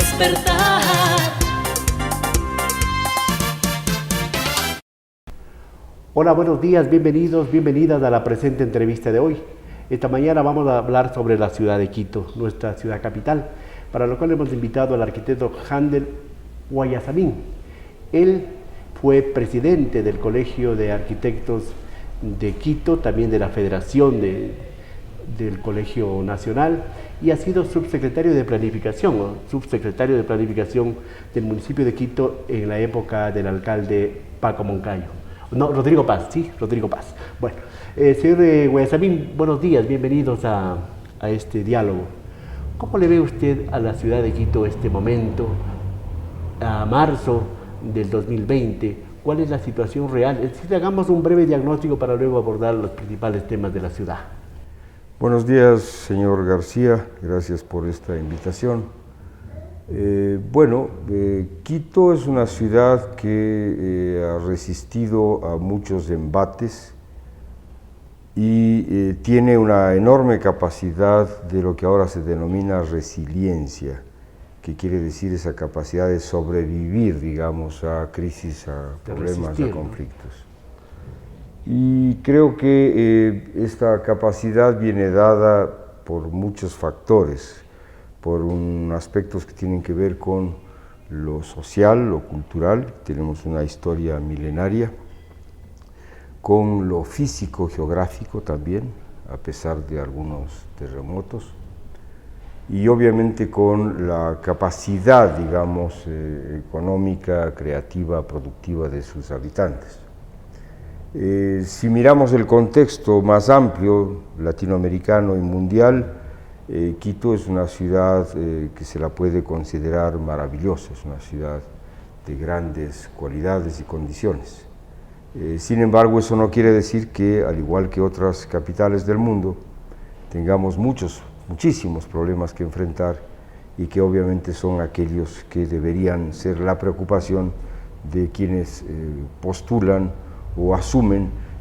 despertar. Hola, buenos días, bienvenidos, bienvenidas a la presente entrevista de hoy. Esta mañana vamos a hablar sobre la ciudad de Quito, nuestra ciudad capital, para lo cual hemos invitado al arquitecto Handel Guayasamín. Él fue presidente del Colegio de Arquitectos de Quito, también de la Federación del Colegio Nacional, y ha sido subsecretario de Planificación del municipio de Quito en la época del alcalde Paco Moncayo. No, Rodrigo Paz, sí, Rodrigo Paz. Bueno, señor Guayasamín, buenos días, bienvenidos a este diálogo. ¿Cómo le ve usted a la ciudad de Quito este momento, a marzo del 2020? ¿Cuál es la situación real? Es decir, hagamos un breve diagnóstico para luego abordar los principales temas de la ciudad. Buenos días, señor García, gracias por esta invitación. Quito es una ciudad que ha resistido a muchos embates y tiene una enorme capacidad de lo que ahora se denomina resiliencia, que quiere decir esa capacidad de sobrevivir, digamos, a crisis, a problemas, a conflictos. Y creo que esta capacidad viene dada por muchos factores, por aspectos que tienen que ver con lo social, lo cultural, tenemos una historia milenaria, con lo físico, geográfico también, a pesar de algunos terremotos, y obviamente con la capacidad, digamos, económica, creativa, productiva de sus habitantes. Si miramos el contexto más amplio, latinoamericano y mundial, Quito es una ciudad que se la puede considerar maravillosa, es una ciudad de grandes cualidades y condiciones. Sin embargo, eso no quiere decir que, al igual que otras capitales del mundo, tengamos muchísimos problemas que enfrentar y que obviamente son aquellos que deberían ser la preocupación de quienes postulan o asumen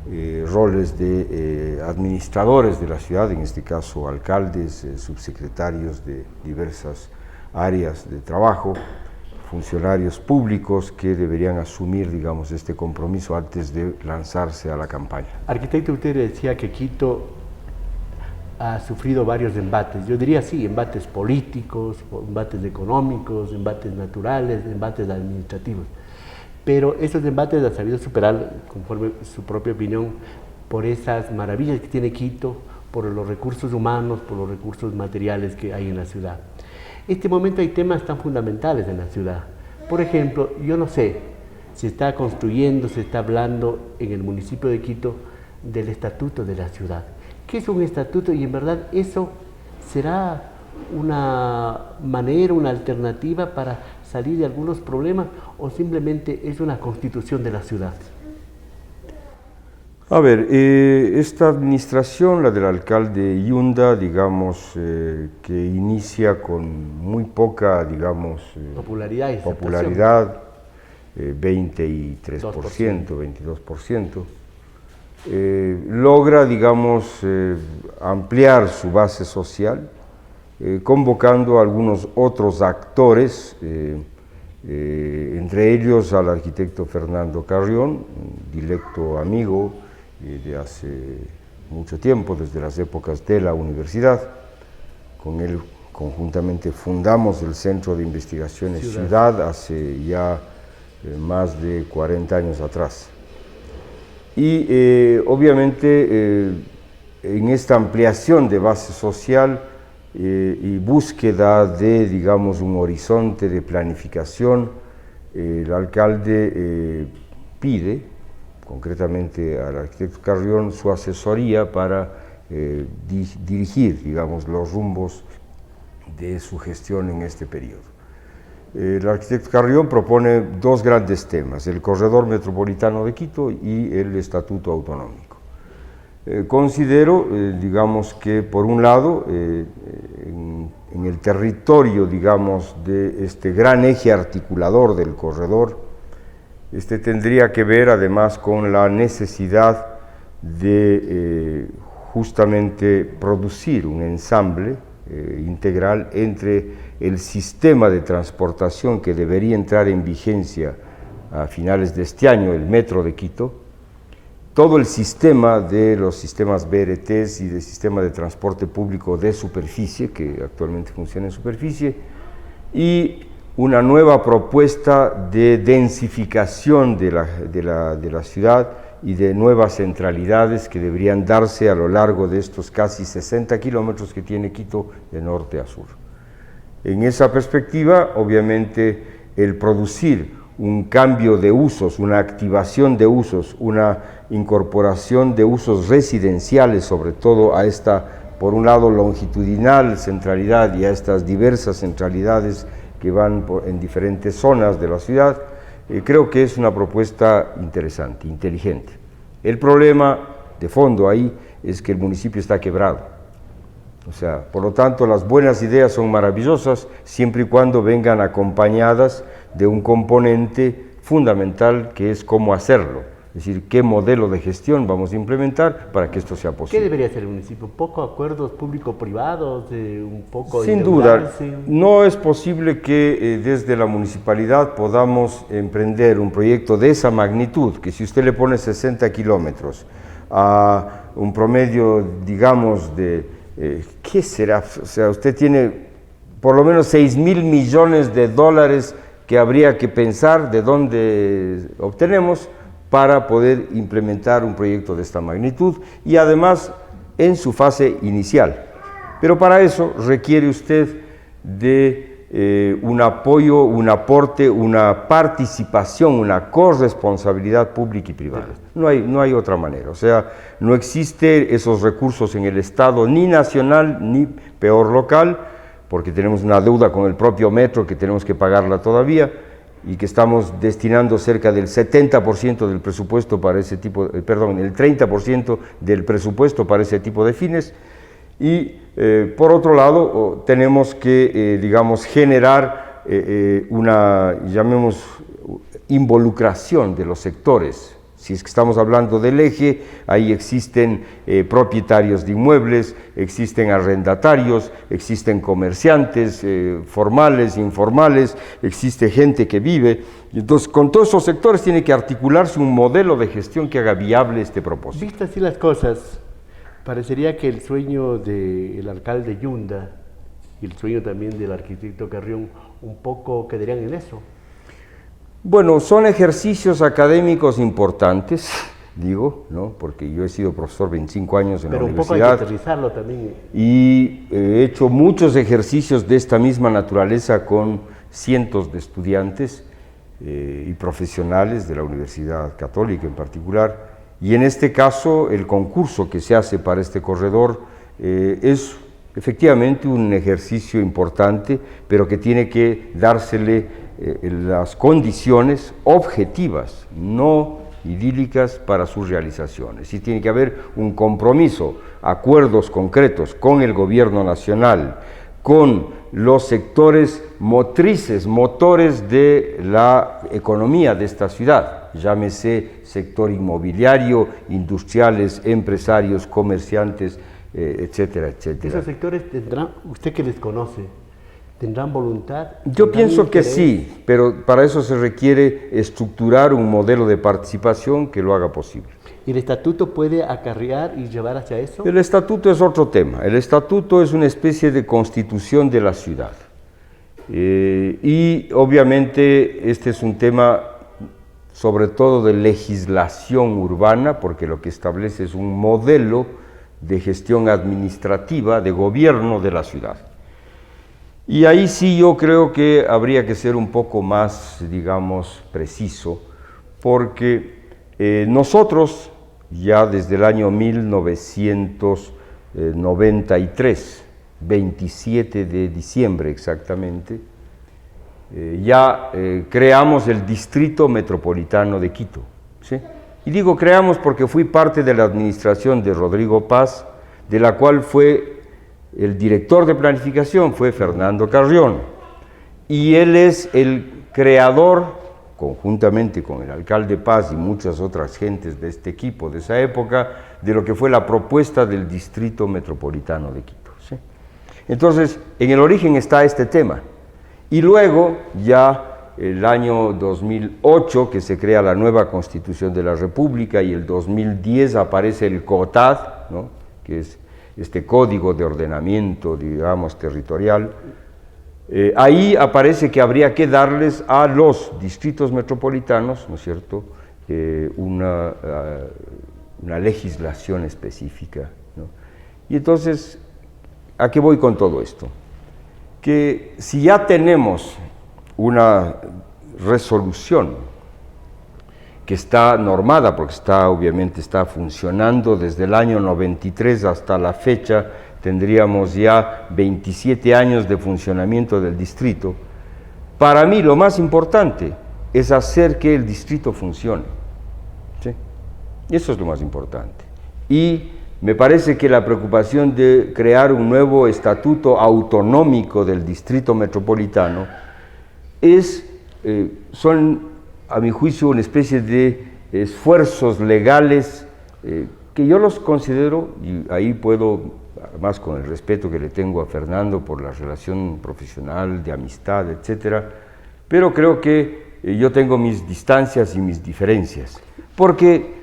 roles de administradores de la ciudad, en este caso alcaldes, subsecretarios de diversas áreas de trabajo, funcionarios públicos que deberían asumir, digamos, este compromiso antes de lanzarse a la campaña. Arquitecto, usted decía que Quito ha sufrido varios embates, yo diría sí, embates políticos, embates económicos, embates naturales, embates administrativos. Pero esos embates ha sabido superar, conforme su propia opinión, por esas maravillas que tiene Quito, por los recursos humanos, por los recursos materiales que hay en la ciudad. En este momento hay temas tan fundamentales en la ciudad. Por ejemplo, yo no sé, se está construyendo, se está hablando en el municipio de Quito del estatuto de la ciudad. ¿Qué es un estatuto? Y en verdad eso será una manera, una alternativa para salir de algunos problemas, o simplemente es una constitución de la ciudad. A ver, esta administración, la del alcalde Yunda, digamos, que inicia con muy poca, digamos, popularidad, 23%, 22%, logra, digamos, ampliar su base social, convocando a algunos otros actores, entre ellos al arquitecto Fernando Carrión, directo amigo de hace mucho tiempo, desde las épocas de la universidad. Con él conjuntamente fundamos el Centro de Investigaciones Ciudad hace ya más de 40 años atrás. Y obviamente en esta ampliación de base social y búsqueda de, digamos, un horizonte de planificación, el alcalde pide, concretamente al arquitecto Carrión, su asesoría para dirigir, digamos, los rumbos de su gestión en este periodo. El arquitecto Carrión propone dos grandes temas: el corredor metropolitano de Quito y el estatuto autonómico. Considero, digamos, que por un lado, en el territorio, digamos, de este gran eje articulador del corredor, este tendría que ver además con la necesidad de justamente producir un ensamble integral entre el sistema de transportación que debería entrar en vigencia a finales de este año, el Metro de Quito, todo el sistema de los sistemas BRTs y del sistema de transporte público de superficie, que actualmente funciona en superficie, y una nueva propuesta de densificación de la ciudad y de nuevas centralidades que deberían darse a lo largo de estos casi 60 kilómetros que tiene Quito de norte a sur. En esa perspectiva, obviamente, el producir un cambio de usos, una activación de usos, una incorporación de usos residenciales, sobre todo a esta, por un lado, longitudinal centralidad y a estas diversas centralidades que van en diferentes zonas de la ciudad, creo que es una propuesta interesante, inteligente. El problema de fondo ahí es que el municipio está quebrado. O sea, por lo tanto, las buenas ideas son maravillosas siempre y cuando vengan acompañadas de un componente fundamental que es cómo hacerlo. Es decir, qué modelo de gestión vamos a implementar para que esto sea posible. ¿Qué debería hacer el municipio? ¿Un poco acuerdos público-privados? ¿Un poco Sin duda, no es posible que desde la municipalidad podamos emprender un proyecto de esa magnitud, que si usted le pone 60 kilómetros a un promedio, digamos, de, ¿qué será? O sea, usted tiene por lo menos 6.000 millones de dólares que habría que pensar de dónde obtenemos para poder implementar un proyecto de esta magnitud y además en su fase inicial. Pero para eso requiere usted de un apoyo, un aporte, una participación, una corresponsabilidad pública y privada. No hay otra manera, o sea, no existe esos recursos en el Estado, ni nacional, ni peor local, porque tenemos una deuda con el propio metro que tenemos que pagarla todavía, y que estamos destinando cerca del 70% del presupuesto para ese tipo, perdón, el 30% del presupuesto para ese tipo de fines, y por otro lado tenemos que, digamos, generar una, llamemos, involucración de los sectores. Si es que estamos hablando del eje, ahí existen propietarios de inmuebles, existen arrendatarios, existen comerciantes formales, informales, existe gente que vive. Entonces, con todos esos sectores tiene que articularse un modelo de gestión que haga viable este propósito. Vistas así las cosas, parecería que el sueño del alcalde Yunda y el sueño también del arquitecto Carrión un poco quedarían en eso. Bueno, son ejercicios académicos importantes, digo, ¿no? Porque yo he sido profesor 25 años en la universidad. Pero un poco hay que aterrizarlo también. Y he hecho muchos ejercicios de esta misma naturaleza con cientos de estudiantes y profesionales de la Universidad Católica en particular. Y en este caso, el concurso que se hace para este corredor es efectivamente un ejercicio importante, pero que tiene que dársele las condiciones objetivas, no idílicas, para sus realizaciones. Y tiene que haber un compromiso, acuerdos concretos con el gobierno nacional, con los sectores motrices, motores de la economía de esta ciudad, llámese sector inmobiliario, industriales, empresarios, comerciantes, etcétera, etcétera. ¿Esos sectores tendrán, usted que les conoce, tendrán voluntad? Yo pienso que sí, pero para eso se requiere estructurar un modelo de participación que lo haga posible. ¿Y el estatuto puede acarrear y llevar hacia eso? El estatuto es otro tema. El estatuto es una especie de constitución de la ciudad. Y obviamente este es un tema sobre todo de legislación urbana, porque lo que establece es un modelo de gestión administrativa, de gobierno de la ciudad. Y ahí sí yo creo que habría que ser un poco más, digamos, preciso, porque nosotros ya desde el año 1993, 27 de diciembre exactamente, ya creamos el Distrito Metropolitano de Quito, ¿sí? Y digo creamos porque fui parte de la administración de Rodrigo Paz, de la cual fue el director de planificación, fue Fernando Carrión, y él es el creador, conjuntamente con el alcalde Paz y muchas otras gentes de este equipo de esa época, de lo que fue la propuesta del Distrito Metropolitano de Quito, ¿sí? Entonces, en el origen está este tema. Y luego ya el año 2008 que se crea la nueva Constitución de la República y el 2010 aparece el COTAD, ¿no? Que es este Código de Ordenamiento, digamos, territorial. Ahí aparece que habría que darles a los distritos metropolitanos, ¿no es cierto?, una legislación específica, ¿no? Y entonces, ¿a qué voy con todo esto? Que si ya tenemos una resolución que está normada, porque obviamente está funcionando desde el año 93 hasta la fecha, tendríamos ya 27 años de funcionamiento del distrito. Para mí lo más importante es hacer que el distrito funcione, ¿sí? Eso es lo más importante. Y me parece que la preocupación de crear un nuevo estatuto autonómico del distrito metropolitano son, a mi juicio, una especie de esfuerzos legales que yo los considero, y ahí puedo, además con el respeto que le tengo a Fernando por la relación profesional, de amistad, etcétera, pero creo que yo tengo mis distancias y mis diferencias, porque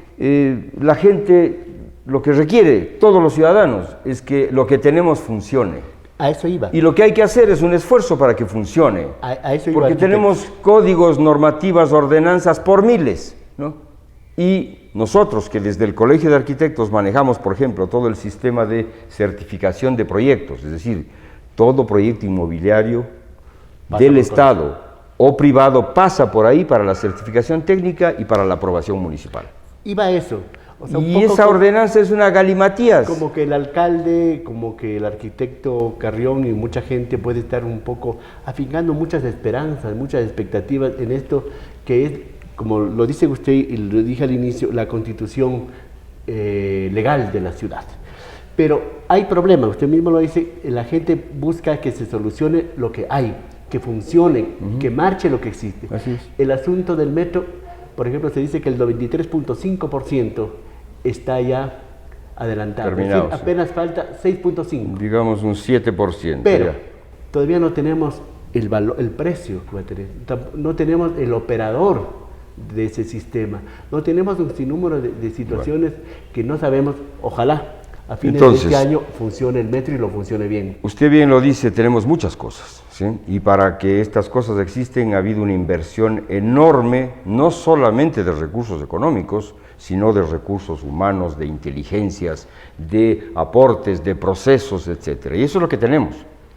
la gente lo que requiere, todos los ciudadanos, es que lo que tenemos funcione. A eso iba. Y lo que hay que hacer es un esfuerzo para que funcione. A eso iba. Porque tenemos códigos, normativas, ordenanzas por miles, ¿no? Y nosotros que desde el Colegio de Arquitectos manejamos, por ejemplo, todo el sistema de certificación de proyectos, es decir, todo proyecto inmobiliario del Estado o privado pasa por ahí para la certificación técnica y para la aprobación municipal. Iba a eso. O sea, y esa ordenanza es una galimatías. Como que el alcalde, como que el arquitecto Carrión y mucha gente puede estar un poco afincando muchas esperanzas, muchas expectativas en esto que es, como lo dice usted y lo dije al inicio, la constitución legal de la ciudad. Pero hay problemas, usted mismo lo dice, la gente busca que se solucione lo que hay, que funcione, que marche lo que existe. Así es. El asunto del metro, por ejemplo, se dice que el 93.5% está ya adelantado. Terminado, es decir, apenas falta 6.5%. Digamos un 7%. Pero ya. todavía no tenemos el precio que va a tener, no tenemos el operador de ese sistema, no tenemos un sinnúmero de situaciones que no sabemos, ojalá a fines de este año funcione el metro y lo funcione bien. Usted bien lo dice, tenemos muchas cosas, ¿sí? Y para que estas cosas existen ha habido una inversión enorme, no solamente de recursos económicos, sino de recursos humanos, de inteligencias, de aportes, de procesos, etc. Y eso es lo que tenemos.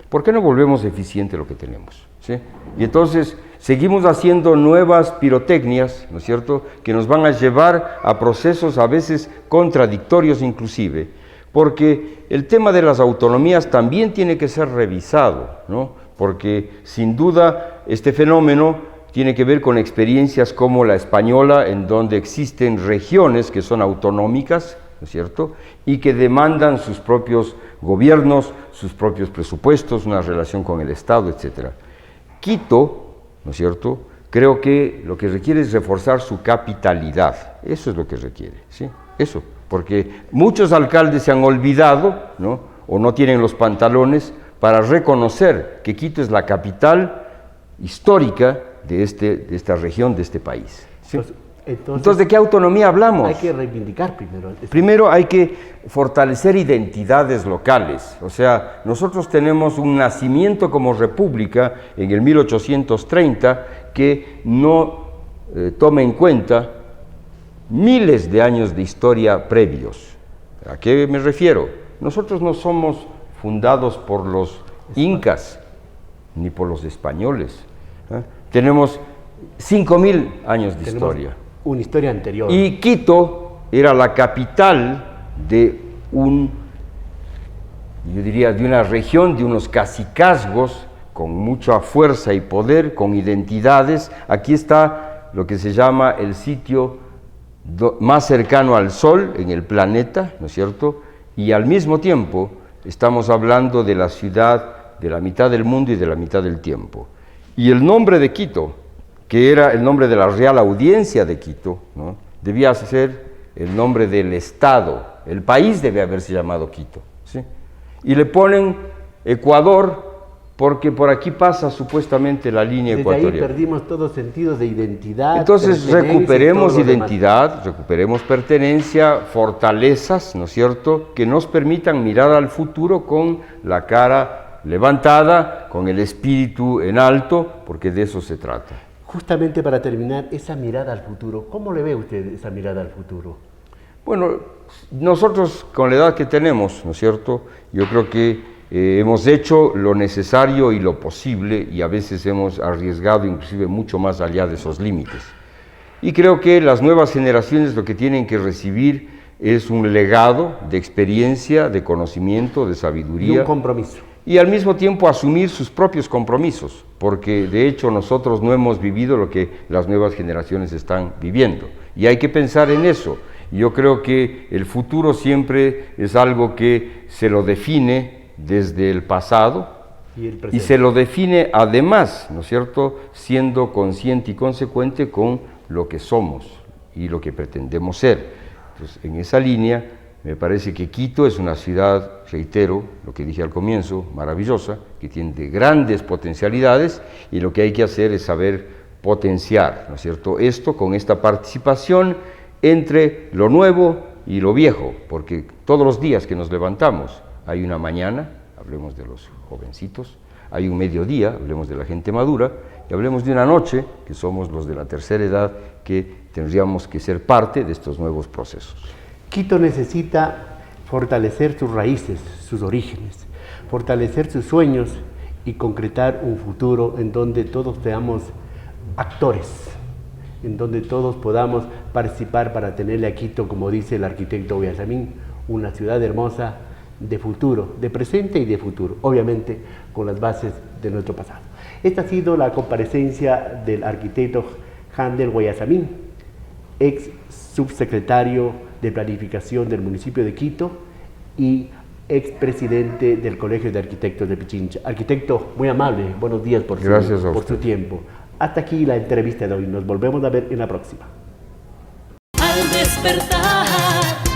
¿Por qué no volvemos eficiente lo que tenemos? ¿Sí? Y entonces seguimos haciendo nuevas pirotecnias, ¿no es cierto?, que nos van a llevar a procesos a veces contradictorios inclusive, porque el tema de las autonomías también tiene que ser revisado, ¿no? Porque sin duda este fenómeno tiene que ver con experiencias como la española, en donde existen regiones que son autonómicas, ¿no es cierto?, y que demandan sus propios gobiernos, sus propios presupuestos, una relación con el Estado, etc. Quito, ¿no es cierto?, creo que lo que requiere es reforzar su capitalidad, eso es lo que requiere, ¿sí? Eso, porque muchos alcaldes se han olvidado, ¿no?, o no tienen los pantalones para reconocer que Quito es la capital histórica de esta región, de este país, ¿sí? Entonces, ¿de qué autonomía hablamos? Hay que reivindicar primero. Primero hay que fortalecer identidades locales. O sea, nosotros tenemos un nacimiento como república en el 1830 que no toma en cuenta miles de años de historia previos. ¿A qué me refiero? Nosotros no somos fundados por los incas ni por los españoles, ¿eh? Tenemos 5.000 años de historia. Una historia anterior. Y Quito era la capital de yo diría, de una región, de unos cacicazgos con mucha fuerza y poder, con identidades. Aquí está lo que se llama el sitio más cercano al Sol en el planeta, ¿no es cierto? Y al mismo tiempo estamos hablando de la ciudad de la mitad del mundo y de la mitad del tiempo. Y el nombre de Quito, que era el nombre de la Real Audiencia de Quito, ¿no?, debía ser el nombre del Estado, el país debe haberse llamado Quito, ¿sí? Y le ponen Ecuador porque por aquí pasa supuestamente la línea ecuatorial. Desde ahí perdimos todo sentido de identidad. Entonces recuperemos identidad, recuperemos pertenencia, fortalezas, ¿no es cierto?, que nos permitan mirar al futuro con la cara levantada, con el espíritu en alto, porque de eso se trata. Justamente para terminar, esa mirada al futuro, ¿cómo le ve usted esa mirada al futuro? Bueno, nosotros con la edad que tenemos, ¿no es cierto?, yo creo que hemos hecho lo necesario y lo posible y a veces hemos arriesgado inclusive mucho más allá de esos límites. Y creo que las nuevas generaciones lo que tienen que recibir es un legado de experiencia, de conocimiento, de sabiduría. Y un compromiso. Y al mismo tiempo asumir sus propios compromisos, porque de hecho nosotros no hemos vivido lo que las nuevas generaciones están viviendo. Y hay que pensar en eso. Yo creo que el futuro siempre es algo que se lo define desde el pasado y se lo define además, ¿no es cierto?, siendo consciente y consecuente con lo que somos y lo que pretendemos ser. Entonces, en esa línea, me parece que Quito es una ciudad, reitero, lo que dije al comienzo, maravillosa, que tiene grandes potencialidades y lo que hay que hacer es saber potenciar, ¿no es cierto?, esto con esta participación entre lo nuevo y lo viejo, porque todos los días que nos levantamos, hay una mañana, hablemos de los jovencitos, hay un mediodía, hablemos de la gente madura, y hablemos de una noche, que somos los de la tercera edad, que tendríamos que ser parte de estos nuevos procesos. Quito necesita fortalecer sus raíces, sus orígenes, fortalecer sus sueños y concretar un futuro en donde todos seamos actores, en donde todos podamos participar para tenerle a Quito, como dice el arquitecto Guayasamín, una ciudad hermosa, de futuro, de presente y de futuro, obviamente con las bases de nuestro pasado. Esta ha sido la comparecencia del arquitecto Handel Guayasamín, ex subsecretario de Planificación del municipio de Quito y ex presidente del Colegio de Arquitectos de Pichincha. Arquitecto, muy amable, buenos días por su tiempo. Hasta aquí la entrevista de hoy, nos volvemos a ver en la próxima. Al despertar